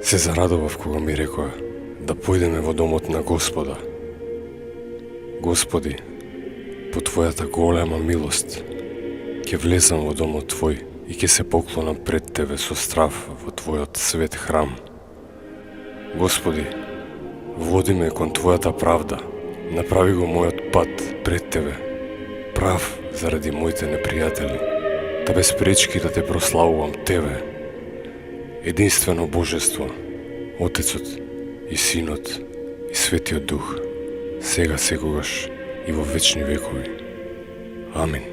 Се зарадував кога ми рекоа да појдеме во домот на Господа. Господи, по Твојата голема милост, ќе влезам во домот Твој и ќе се поклонам пред Тебе со страв во Твојот свет храм. Господи, води ме кон Твојата правда, направи го мојот пат пред Тебе, прав заради моите непријатели, да без пречки да Те прославувам Тебе, единствено Божество, Отецот и Синот и Светиот Дух, сега секогаш и во вечни векови. Амин.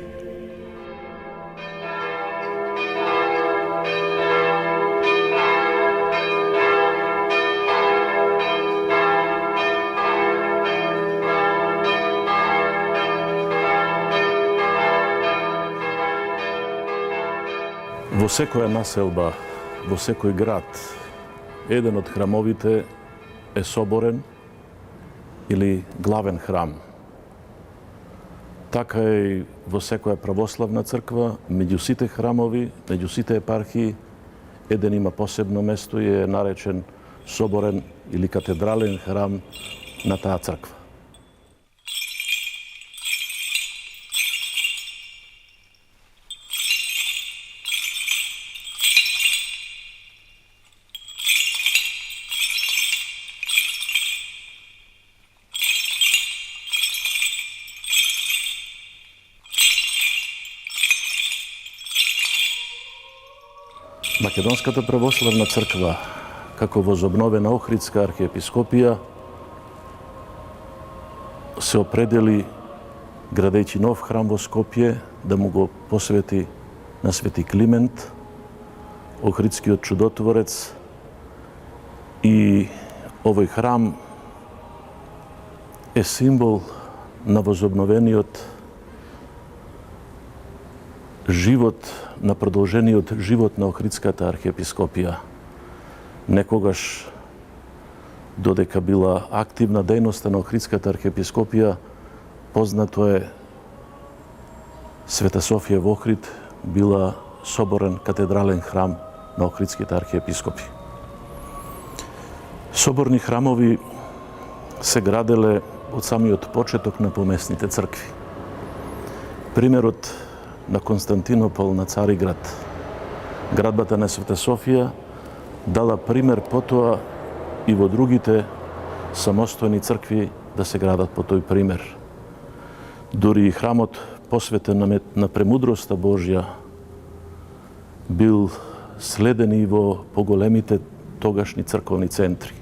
Во секоја населба, во секој град, еден од храмовите е соборен или главен храм. Така е и во секоја православна црква, меѓу сите храмови, меѓу сите епархии, еден има посебно место и е наречен соборен или катедрален храм на таа црква. Македонската православна црква, како возобновена Охридска архиепископија, се определи, градејќи нов храм во Скопје, да му го посвети на Свети Климент, Охридскиот чудотворец, и овој храм е символ на возобновениот живот, на продолжениот живот на Охридската архиепископија. Некогаш, додека била активна дејноста на Охридската архиепископија, познато е Света Софија во Охрид била соборен катедрален храм на Охридските архиепископи. Соборни храмови се граделе од самиот почеток на помесните цркви. Примерот на Константинопол, на Цариград, градбата на Света Софија, дала пример потоа и во другите самостојни цркви да се градат по тој пример. Дури и храмот посветен на премудроста Божја бил следен и во поголемите тогашни црковни центри.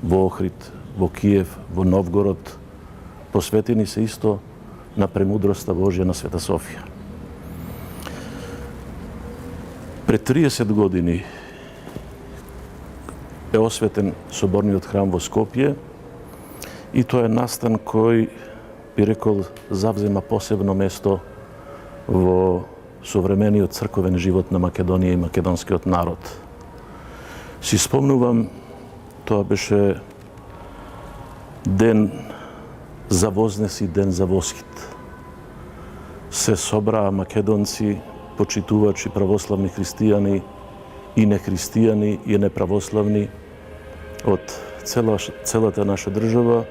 Во Охрид, во Киев, во Новгород, посветени се исто на премудроста Божја на Света Софија. Пред 30 години е осветен соборниот храм во Скопје и тоа е настан кој, би рекол, завзема посебно место во современиот црковен живот на Македонија и македонскиот народ. Си спомнувам, тоа беше ден за вознес и ден за восхит. Се собраа македонци, почитувачи православни христијани и нехристијани и неправославни од целата наша држава,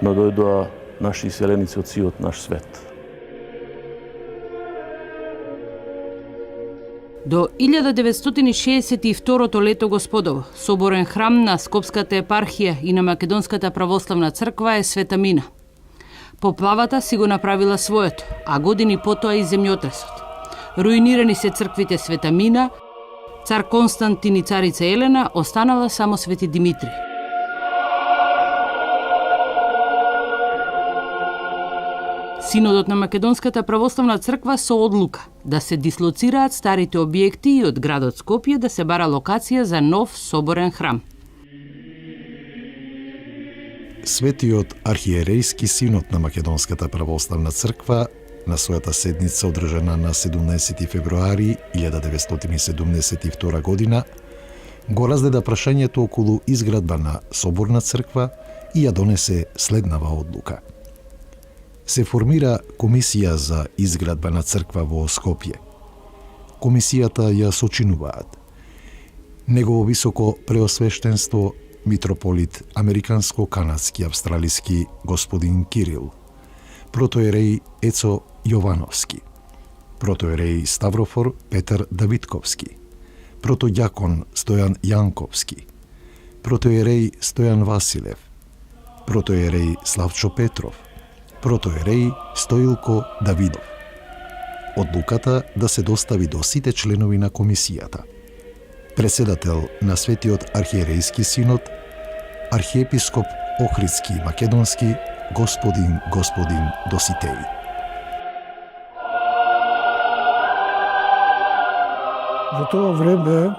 но дојдоа наши иселеници од сиот наш свет. До 1962 лето Господово, соборен храм на Скопската епархија и на Македонската православна црква е Света Мина. Поплавата си го направила своето, а години потоа и земјотресот. Руинирани се црквите Света Мина, цар Константин и царица Елена, останала само Свети Димитри. Синодот на Македонската православна црква со одлука да се дислоцираат старите објекти и од градот Скопје да се бара локација за нов соборен храм. Светиот архиерејски синод на Македонската православна црква на својата седница одржана на 17 февруари 1972 година го разгледа прашањето околу изградба на соборна црква и ја донесе следнава одлука. Се формира комисија за изградба на црква во Скопје. Комисијата ја сочинуваат Негово високо преосвештенство митрополит американско-канадски австралиски господин Кирил, протоерей Ецо Јовановски, протоерей Ставрофор Петар Давидковски, протодјакон Стојан Јанковски, протоерей Стојан Василев, протоерей Славчо Петров, протоерей Стоилко Давидов. Одлуката да се достави до сите членови на комисијата. Председател на Светиот архиерејски синод, архиепископ Охридски и Македонски, господин Доситеј. Во тоа време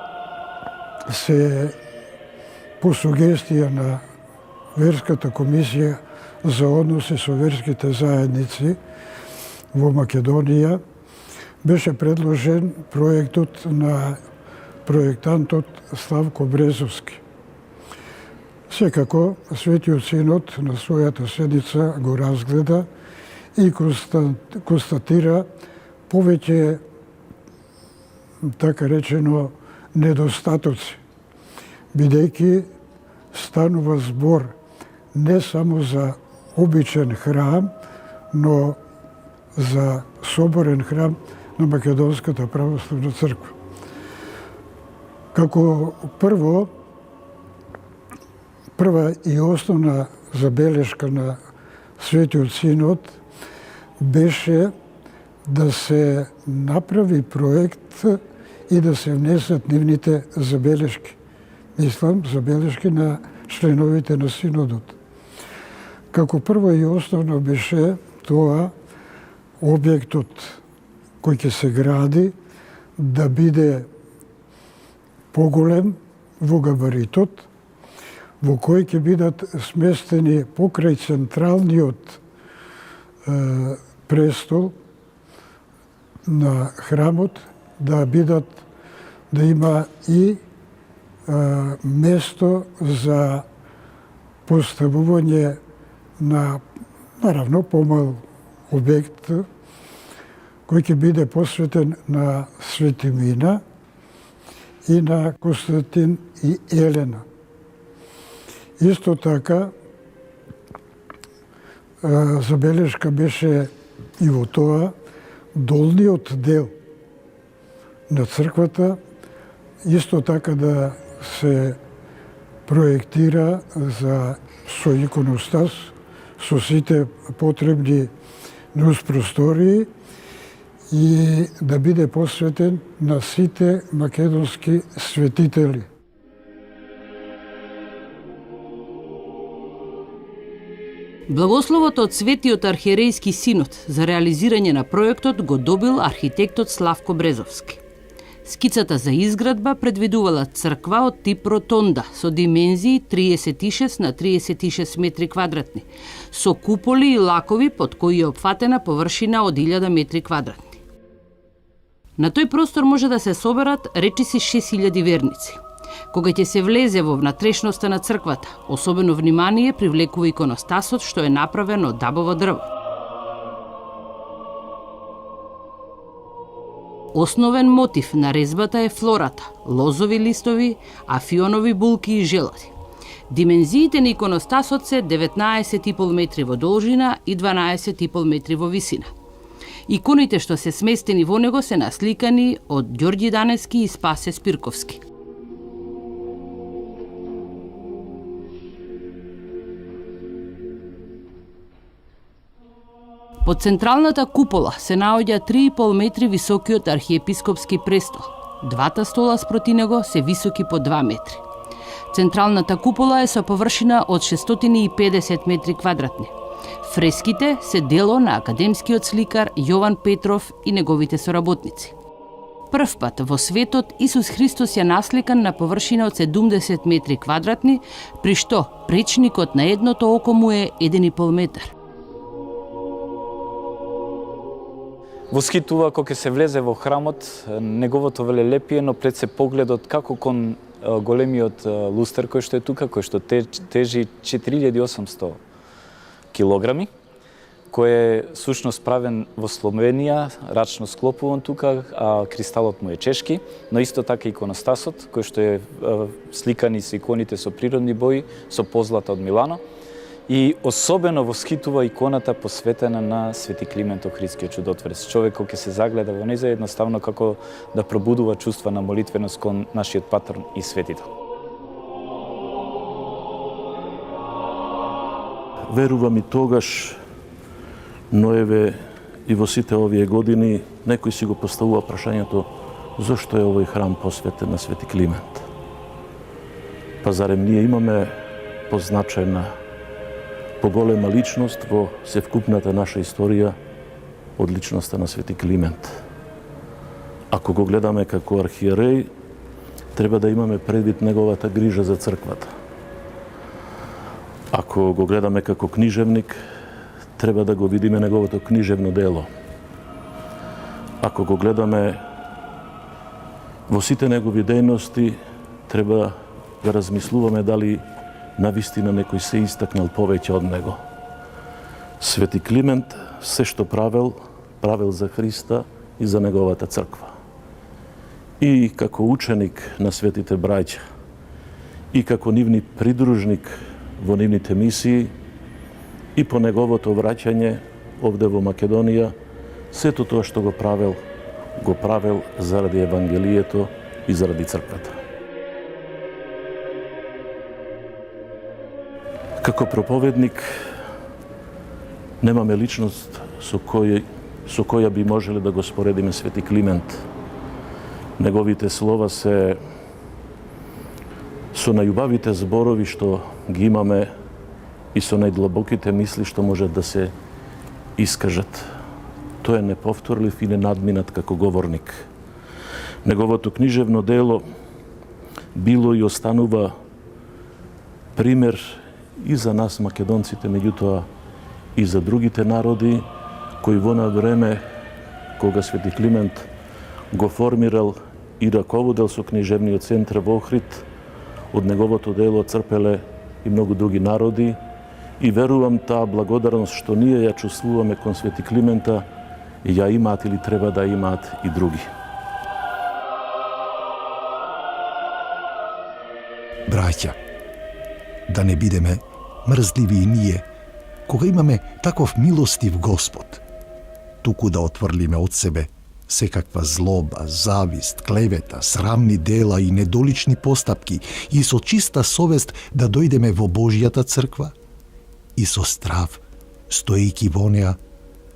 се по сугестија на Верската комисија за односи со верските заедници во Македонија беше предложен проектот на проектантот Славко Брезовски. Секако, Светиот Синод на својата седница го разгледа и констатира повеќе, така речено, недостатоци, бидејќи станува збор не само за обичен храм, но за соборен храм на Македонската православна црква. Како прва и основна забелешка на Светиот Синод беше да се направи проект и да се внесат нивните забелешки. Мислам, забелешки на членовите на Синодот. Како прва и основна беше тоа објектот кој ќе се гради да биде поголем во габаритот, во кој ќе бидат сместени покрај централниот престол на храмот, да има и место за поставување на, наравно, помал објект кој ќе биде посветен на Свети Мина и на Константин и Елена. Исто така, забелешка беше и во тоа долниот дел на црквата исто така да се проектира со иконостас, со сите потребни нуспростории и да биде посветен на сите македонски светители. Благословот од Светиот архиерејски синод за реализирање на проектот го добил архитектот Славко Брезовски. Скицата за изградба предвидувала црква од тип ротонда со димензии 36 на 36 метри квадратни, со куполи и лакови под кои е опфатена површина од 1000 метри квадратни. На тој простор може да се соберат речиси 6000 верници. Кога ќе се влезе во внатрешноста на црквата, особено внимание привлекува иконостасот што е направен од дабово дрво. Основен мотив на резбата е флората, лозови листови, афионови булки и желоди. Димензиите на иконостасот се 19,5 метри во должина и 12,5 метри во висина. Иконите што се сместени во него се насликани од Ѓорѓи Данески и Спасе Спирковски. Под централната купола се наоѓа 3,5 метри високиот архиепископски престол. Двата стола спроти него се високи по 2 метри. Централната купола е со површина од 650 метри квадратни. Фреските се дело на академскиот сликар Јован Петров и неговите соработници. Прв пат во светот Исус Христос ја насликан на површина од 70 метри квадратни, при што пречникот на едното око му е 1,5 метар. Восхитува кога се влезе во храмот, неговото велелепие, но пред се погледот како кон големиот лустер кој што е тука, кој што тежи 4800 килограми. кој е сушност правен во Словенија, рачно склопуван тука, а кристалот му е чешки, но исто така иконостасот, кој што е сликани со иконите со природни бои, со позлата од Милано. И особено восхитува иконата посветена на Свети Климент Охридскиот чудотворец. Човек кој ќе се загледа во неја едноставно како да пробудува чувства на молитвеност кон нашиот патрон и светител. Верувам и тогаш, но еве и во сите овие години некој си го поставува прашањето зошто е овој храм посветен на Свети Климент. Па зарем ние имаме позначена, поголема личност во севкупната наша историја од личноста на Свети Климент. Ако го гледаме како архиереј, треба да имаме предвид неговата грижа за црквата. Ако го гледаме како книжевник, треба да го видиме неговото книжевно дело. Ако го гледаме во сите негови дејности, треба да размислуваме дали навистина некој се истакнал повеќе од него. Свети Климент се што правел за Христа и за неговата црква. И како ученик на светите браќа, и како нивни придружник во нивните мисии, и по неговото враќање овде во Македонија, сето тоа што го правел заради Евангелието и заради црквата. Како проповедник немаме личност со која би можеле да го споредиме Свети Климент. Неговите слова се со најубавите зборови што ги имаме и со најдлабоките мисли што можат да се искажат. Тој е неповторлив и ненадминат како говорник. Неговото книжевно дело било и останува пример и за нас македонците, меѓутоа и за другите народи кои во на време кога Свети Климент го формирал и раководел со книжевниот центар во Охрид, од неговото дело црпеле и многу други народи и верувам таа благодарност што ние ја чувствуваме кон Свети Климента ја имаат или треба да имаат и други. Браќа, да не бидеме мрзливи и ние, кога имаме таков милостив Господ, туку да отврлиме од себе секаква злоба, завист, клевета, срамни дела и недолични постапки и со чиста совест да дојдеме во Божјата црква и со страв, стоејќи во неа,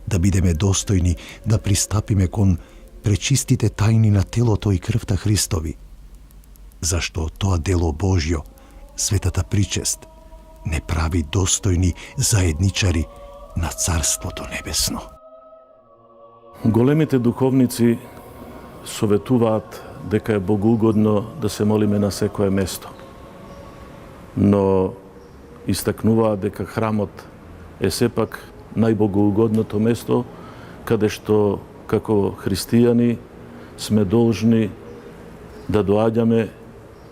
да бидеме достојни да пристапиме кон пречистите тајни на телото и крвта Христови, зашто тоа дело Божјо, светата причест, не прави достојни заедничари на Царството Небесно. Големите духовници советуваат дека е богоугодно да се молиме на секое место. Но истакнуваат дека храмот е сепак најбогоугодното место каде што како христијани сме должни да доаѓаме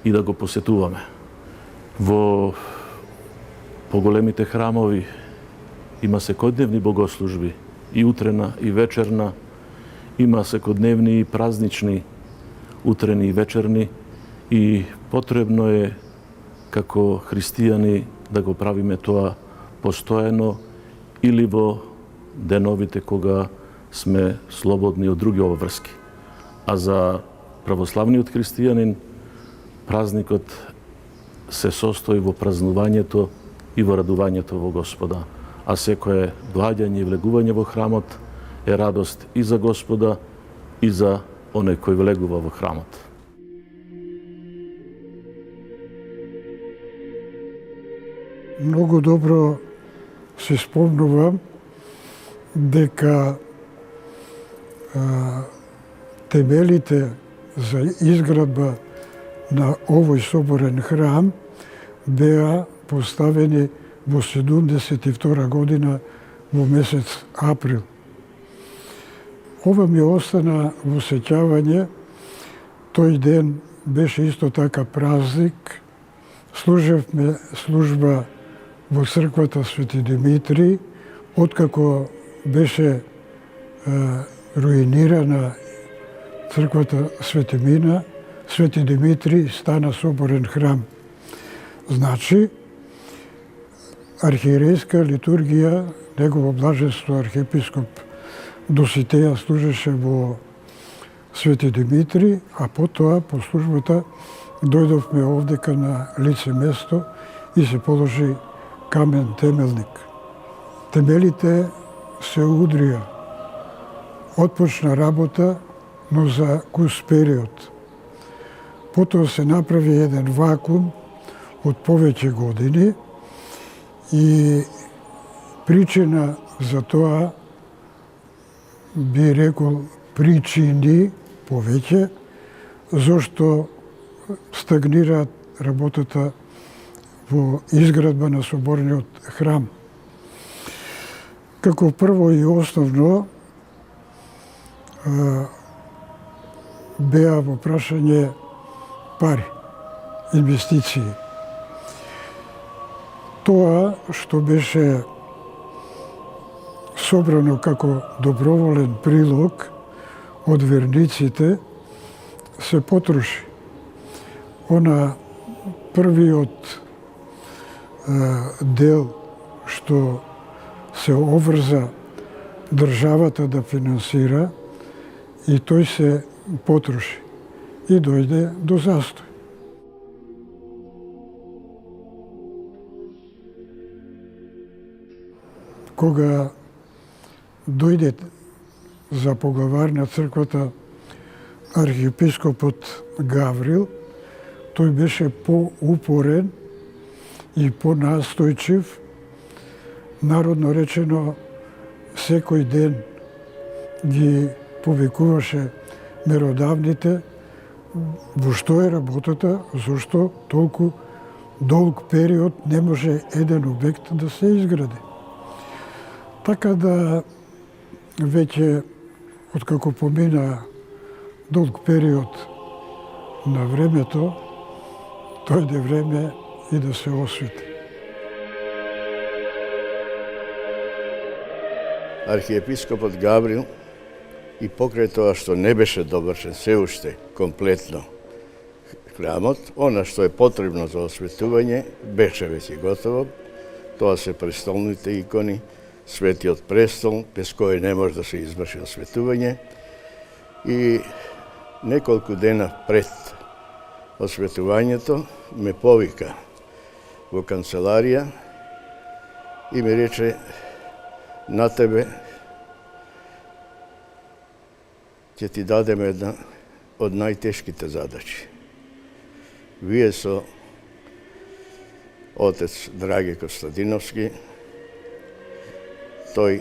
и да го посетуваме. Во поголемите храмови има секојдневни богослужби, и утрена и вечерна, има секојдневни и празнични утрени и вечерни и потребно е како христијани да го правиме тоа постојано или во деновите кога сме слободни од други обврски. А за православниот христијанин празникот се состои во празнувањето и во радувањето во Господа. А секое доаѓање и влегување во храмот е радост и за Господа и за оној кој влегува во храмот. Многу добро се спомнувам дека темелите за изградба на овој соборен храм беа поставени во 72 година во месец април. Ова ми остана во сеќавање. Тој ден беше исто така празник. Служевме служба во црквата Свети Димитри откако беше руинирана црквата Светемина, Свети Димитри стана соборен храм. Значи, архиерейска литургија, негово блаженство архиепископ Доситеја служеше во Свети Димитри, а потоа по службата дојдовме овдека на лице место и се положи камен темелник. Темелите се удрија. Отпочна работа, но за кус период. Потоа се направи еден вакуум од повеќе години и причина за тоа би рекол причини повеќе, зашто стагнира работата во изградба на соборниот храм. Како прво и основно беа во прашање пари, инвестиции. Тоа што беше собрано како доброволен прилог од верниците се потроши. Она првиот дел што се обврза државата да финансира и тој се потроши и дојде до застој. Кога дојде за поглавар на црквата архиепископот Гаврил, тој беше поупорен и понастојчив. Народно речено, секој ден ги повикуваше меродавните во што е работата, зашто толку долг период не може еден обект да се изгради. Така да веќе откако помина долг период на времето, дојде време и да се освети. Архиепископот Гаврил и покрај тоа што не беше довршен се уште комплетно храмот, она што е потребно за осветување беше веќе готово. Тоа се престолните икони, Светиот престол, без кој не може да се изврши осветување. И неколку дена пред осветувањето ме повика во канцеларија и ми рече: на тебе ќе ти дадеме една од најтешките задачи. Вие со отец Драге Костадиновски, тој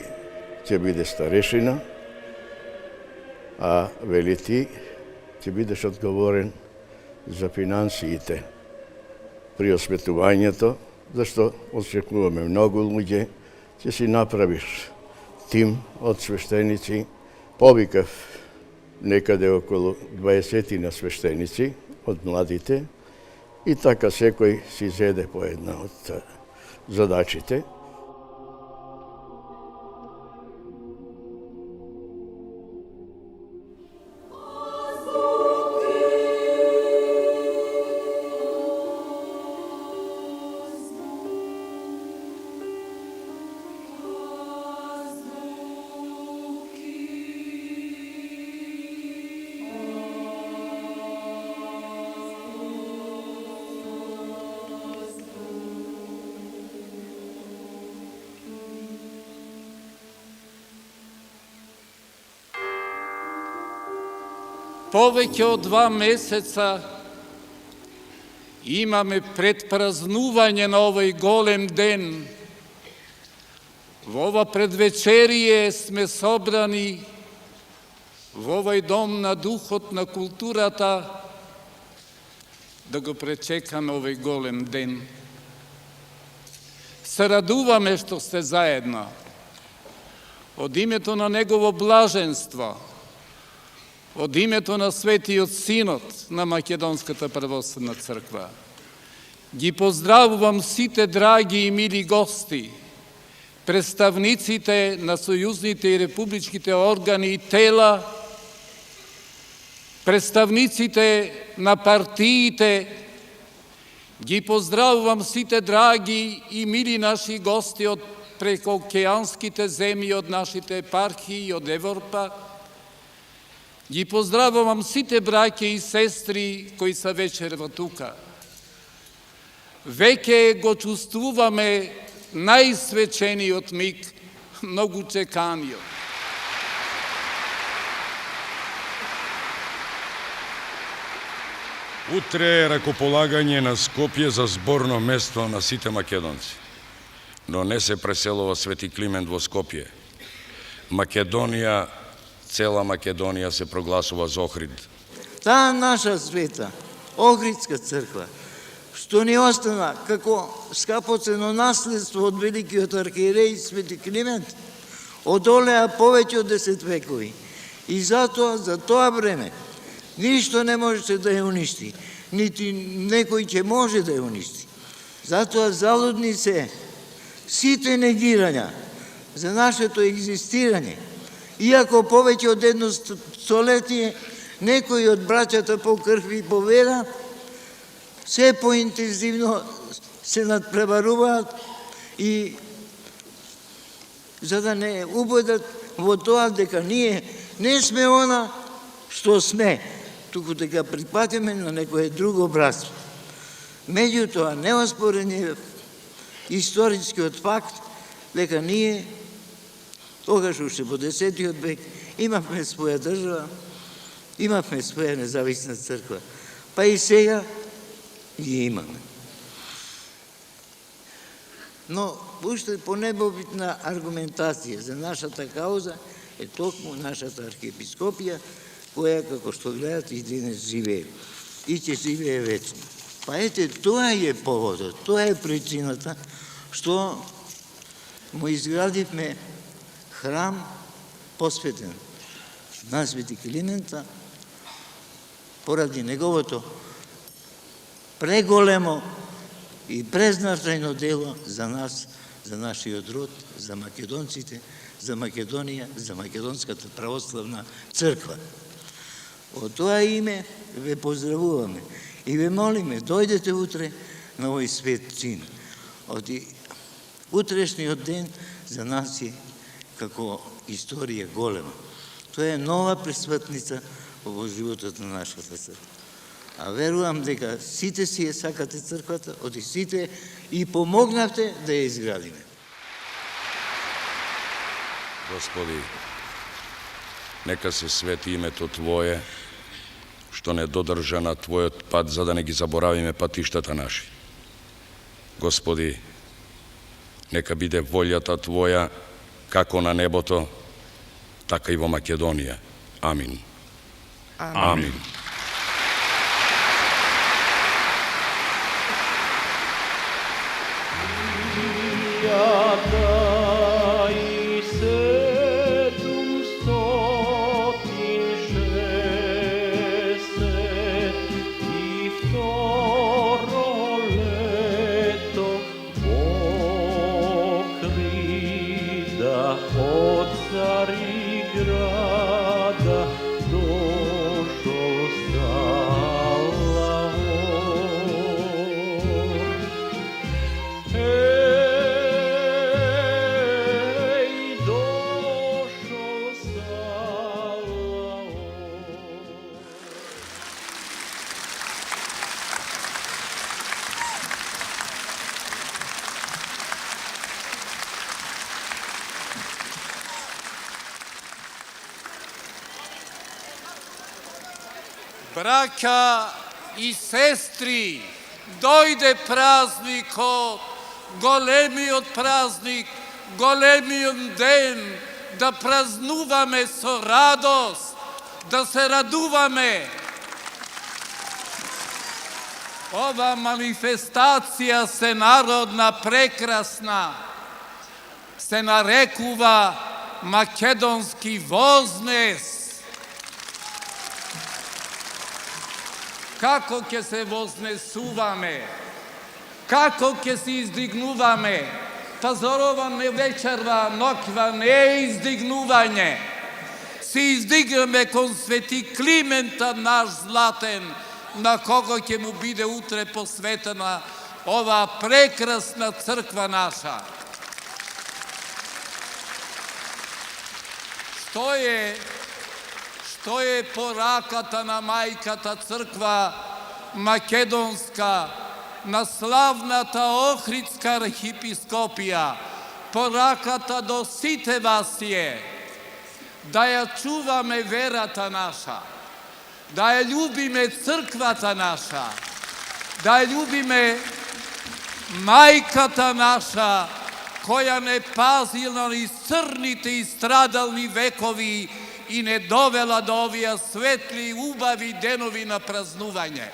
ќе биде старешина, а вели ти ќе бидеш одговорен за финансиите при осветувањето, зашто очекуваме многу луѓе, ќе си направиш тим од свештеници. Повикав некаде околу 20 на свештеници од младите и така секој си зеде по една од задачите. Повеќе од 2 месеца имаме предпразнување на овој голем ден. Во ова предвечерие сме собрани во овој дом на духот на културата да го пречекаме овој голем ден. Се радуваме што сте заедно. Од името на негово блаженство, од името на Светиот Синод на Македонската православна црква, ги поздравувам сите драги и мили гости, представниците на сојузните и републичките органи и тела, представниците на партиите, ги поздравувам сите драги и мили наши гости од прекоокеанските земји, од нашите епархии, од Европа. Ги поздравувам сите браќа и сестри кои са вечерва тука. Веќе го чувствуваме најсвечениот миг, многу чеканиот. Утре е ракополагање на Скопје за зборно место на сите македонци. Но не се преселува Свети Климент во Скопје. Македонија, цела Македонија се прогласува за Охрид. Таа наша света, Охридска црква, што ни остана како скапоцено наследство од великиот архиереј Свети Климент, одолеа повеќе од 10 векови. И затоа, за тоа време, ништо не можеше да ја уништи, нити некој ќе може да ја уништи. Затоа залудни се сите негирања за нашето екзистирање. Иако повеќе од едно столетие, некои од браќата по крв и по вера, се поинтензивно се надпреваруваат и за да не убедат во тоа дека ние не сме она што сме, туку дека припадеме на некое друго братство. Меѓутоа, неоспорен е историскиот факт дека ние тогаш уште во 10-тиот век имавме своја држава, имавме своја независна црква, па и сега ги имаме. Но уште понебобитна аргументација за нашата кауза е токму нашата архиепископија, која, како што гледат, и денес живее. И ќе живее вечно. Па ете, тоа е поводот, тоа е причината што му изградивме храм посветен на Свети Климента поради неговото преголемо и презначајно дело за нас, за нашиот род, за македонците, за Македонија, за Македонската православна црква. Од тоа име ве поздравуваме и ве молиме, дојдете утре на овој свет чин. Од утрешниот ден за нас е како историја голема. Тоа е нова пресватница во животот на нашата црква. А верувам дека сите си ја сакате црквата, оди сите и помогнавте да ја изградиме. Господи, нека се свети името Твое, што не додржа на Твојот пат, за да не ги заборавиме патиштата наши. Господи, нека биде волјата Твоја, како на небото, така и во Македонија. Амин. Амин. Браќа и сестри, дојде празникот, големиот празник, големиот ден, да празнуваме со радост, да се радуваме. Ова манифестација сенародна, прекрасна, се нарекува македонски вознес. Како ќе се вознесуваме, како ќе се издигнуваме, та зорова не вечерва, ноква не е издигнување. Се издигаме кон свети Климента наш златен, на кого ќе му биде утре посветена ова прекрасна црква наша. Што е пораката на мајката црква македонска, на славната Охридска архиепископија? Пораката до сите вас е да ја чуваме верата наша, да ја љубиме црквата наша, да ја љубиме мајката наша, која не пазила низ црните и страдални векови и не довела до овие светли, убави денови на празнување.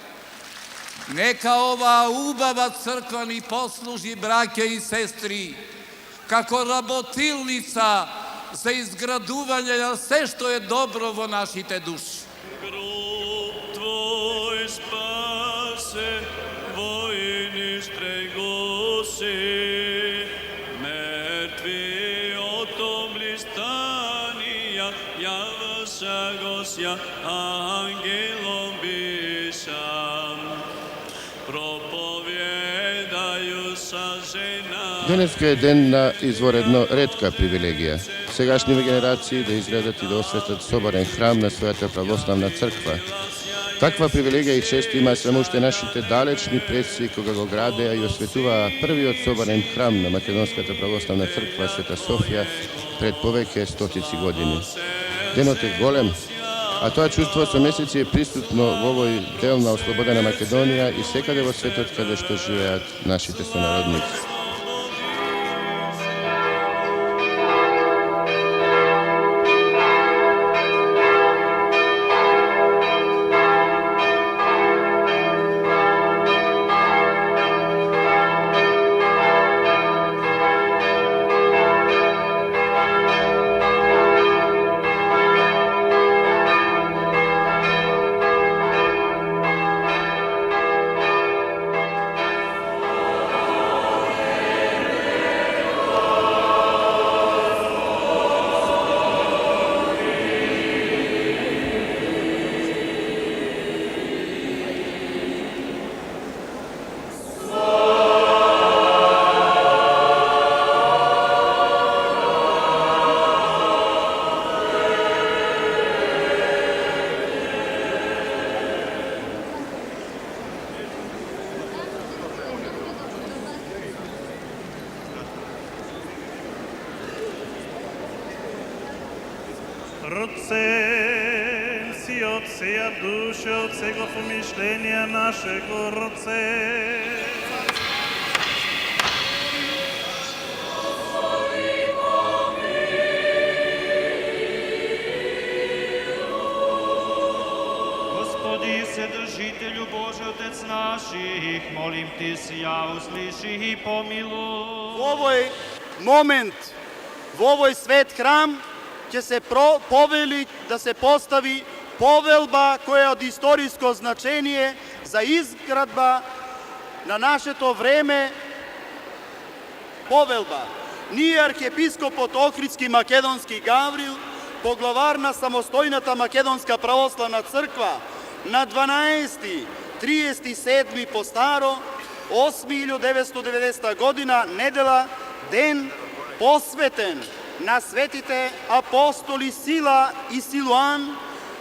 Нека оваа убава црква ни послужи, браќа и сестри, како работилница за изградување на се што е добро во нашите души. Гроб Твој спасе, војништре Госи, мертви отомли станија, јаваша Госја, ангелом бишам, проповедају са жена. Денеска е ден на изворедно ретка привилегија. Сегашниве генерации да изградат и да осветат соборен храм на својата православна црква. Таква привилегија и чест има само уште нашите далечни предци кога го градеа и осветуваа првиот соборен храм на Македонската православна црква Света Софија пред повеќе стотици години. Денот е голем, а тоа чувство со месеци е присутно во овој дел на ослободена Македонија и секаде во светот каде што живеат нашите сонародници. Рцем си од сеја душа, од сега помишленија нашего рцем. Господи, Вседржителју Божи, Отец наших, молим Ти си ја услиши и помилуј. Во овој момент, во овој свет храм, ќе се повели да се постави повелба која е од историско значение за изградба на нашето време. Повелба. Ние, архиепископот Охридски Македонски Гаврил, поглавар на самостојната Македонска православна црква, на 12.37 по старо, 8.1990 година, недела, ден посветен на светите апостоли Сила и Силуан,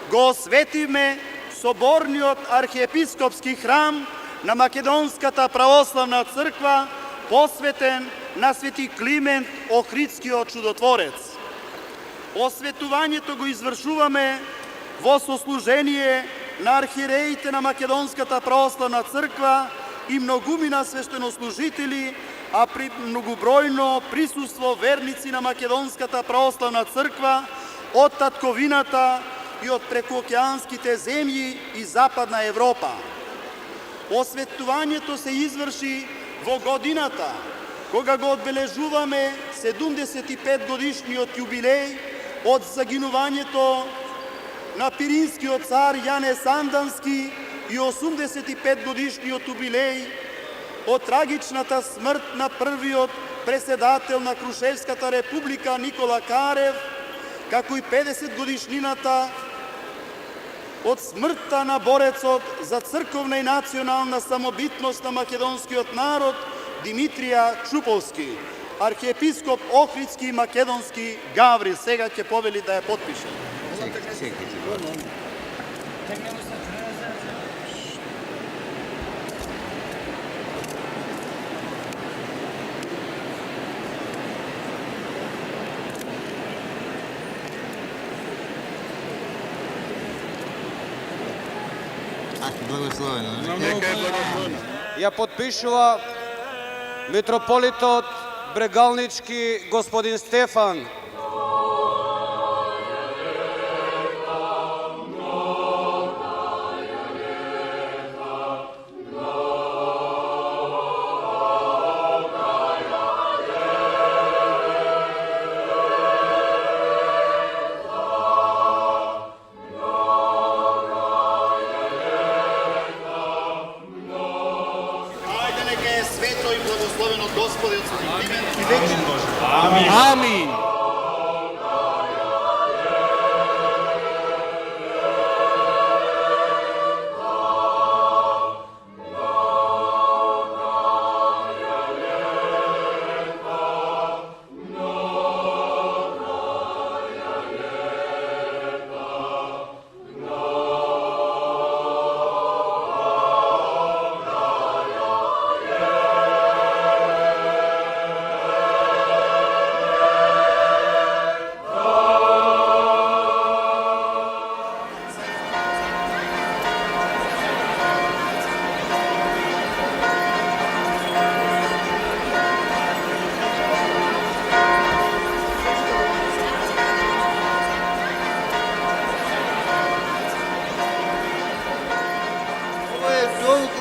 го осветиме соборниот архиепископски храм на Македонската православна црква, посветен на свети Климент Охридскиот чудотворец. Осветувањето го извршуваме во сослужение на архиереите на Македонската православна црква и многумина свештенослужители, а при многобројно присуство верници на Македонската православна црква од татковината и од прекуокеанските земји и Западна Европа. Осветувањето се изврши во годината кога го одбележуваме 75 годишниот јубилеј од загинувањето на пиринскиот цар Јане Сандански и 85 годишниот јубилеј од трагичната смрт на првиот преседател на Крушевската република Никола Карев, како и 50 годишнината од смртта на борецот за црковна и национална самобитност на македонскиот народ Димитрија Чуповски, архиепископ Охридски и Македонски Гаврил. Сега ќе повели да ја потпише. Ја подпишува митрополитот Брегалнички господин Стефан. Амин.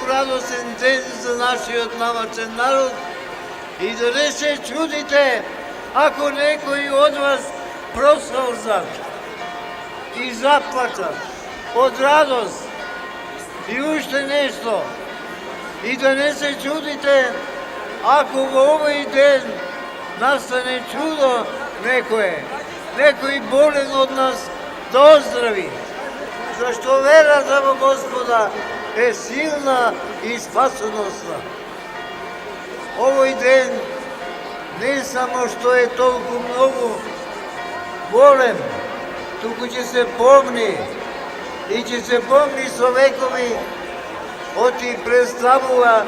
Радостен ден за нашиот намачен народ и да не се чудите ако некои од вас просолзат и заплачат од радост и уште нешто. И да не се чудите ако во овој ден настане чудо некој болен од нас да оздрави. Зашто верата во Господа е силна и спасоносна. Овој ден не само што е толку многу болен, туку ќе се помни и ќе се помни со векови, оти представува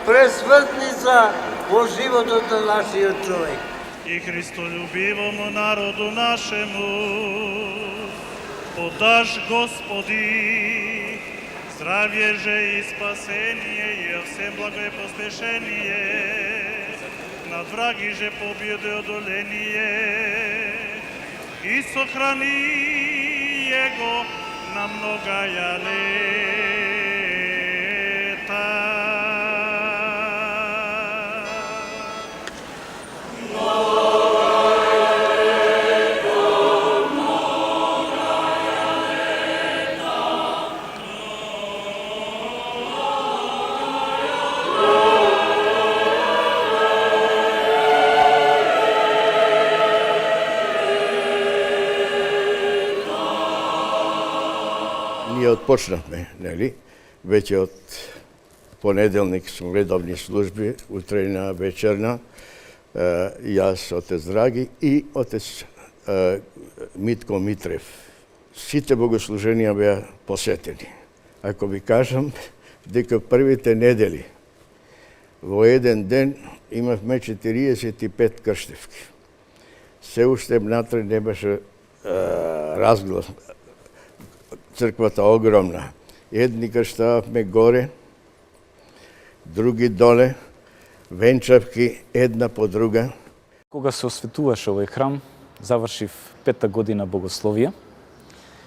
пресвртница во животот на нашиот човек. И Христолюбивому народу нашему подаш Господи здравие же и спасение и всем благое поспешение, над враги же победы одоление и сохрани его на многая лета. Ние отпочнахме, нели? Веќе од понеделник сум редовни служби, утрена, вечерна, јас, отец Драги и отец Митко Митрев. Сите богослуженија беа посетени. Ако ви кажам дека првите недели во еден ден имавме 45 крштевки. Се уште внатре не беше разглас. Црквата огромна. Едни крштававме горе, други доле, венчавки една по друга. Кога се осветуваше овој храм, завршив 5-та година богословија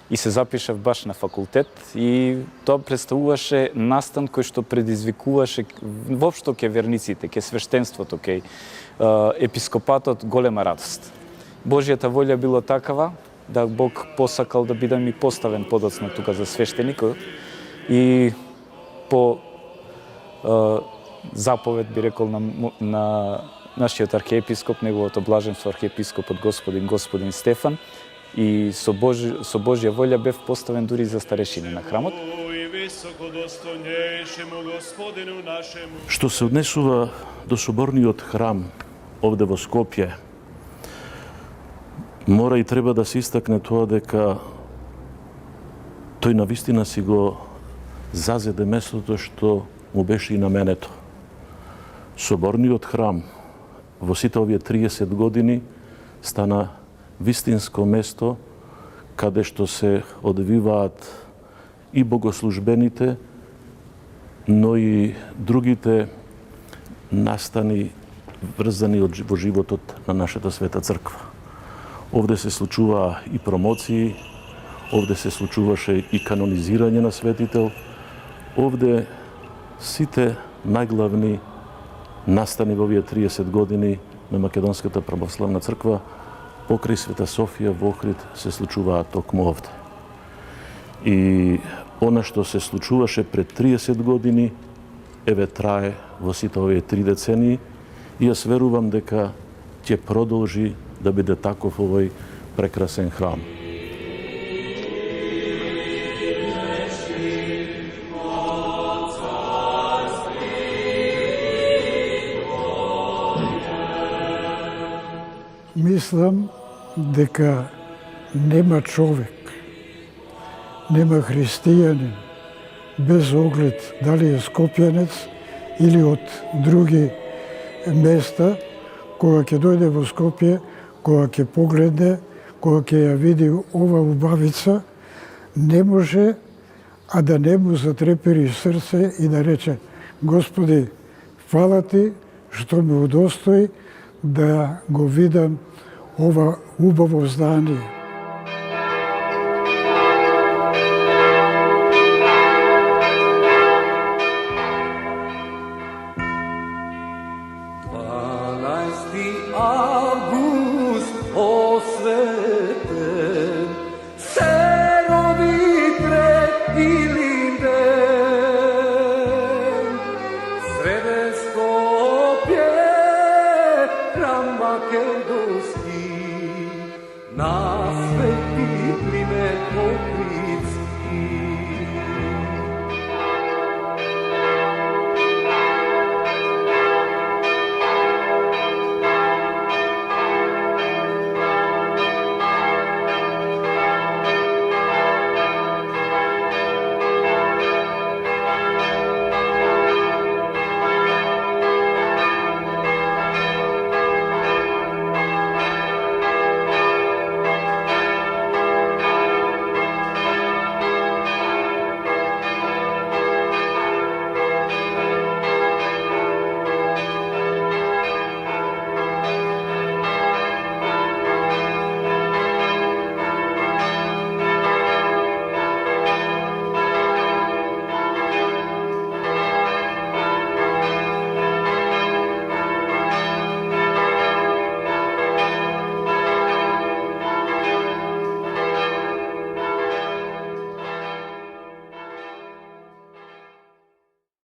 и се запишав баш на факултет и тоа представуваше настан кој што предизвикуваше воопшто ке верниците, ке свештенството, ке епископатот голема радост. Божјата волја било такава да Бог посакал да бидам и поставен подоцна тука за свештеник и по заповед би рекол на нашиот архиепископ, неговото блаженство архиепископот господин Стефан, и со Божја волја бев поставен дури за старешина на храмот. Што се однесува до соборниот храм овде во Скопје, мора и треба да се истакне тоа дека тој навистина си го зазеде местото што му беше и наменето. Соборниот храм во сите овие 30 години стана вистинско место каде што се одвиваат и богослужбените, но и другите настани врзани во животот на нашата света црква. Овде се случуваа и промоции, овде се случуваше и канонизирање на светител, овде сите најглавни настани во овие 30 години на Македонската православна црква покрај Света Софија во Охрид се случуваа токму овде. И она што се случуваше пред 30 години, еве трае во сите овие 3 децении и јас верувам дека ќе продолжи да биде таков овој прекрасен храм. Мислам дека нема човек, нема христијанин, без оглед дали е скопјанец или од други места, кога ќе дојде во Скопје, кога ќе погледне, кога ќе ја види ова убавица, не може а да не му затрепери срце и да рече: Господи, фала ти што ме удостои да го видам ова убаво здание. Август осветен се роди пред Илинден. Среде Скопје храм македонски на свети Климент покри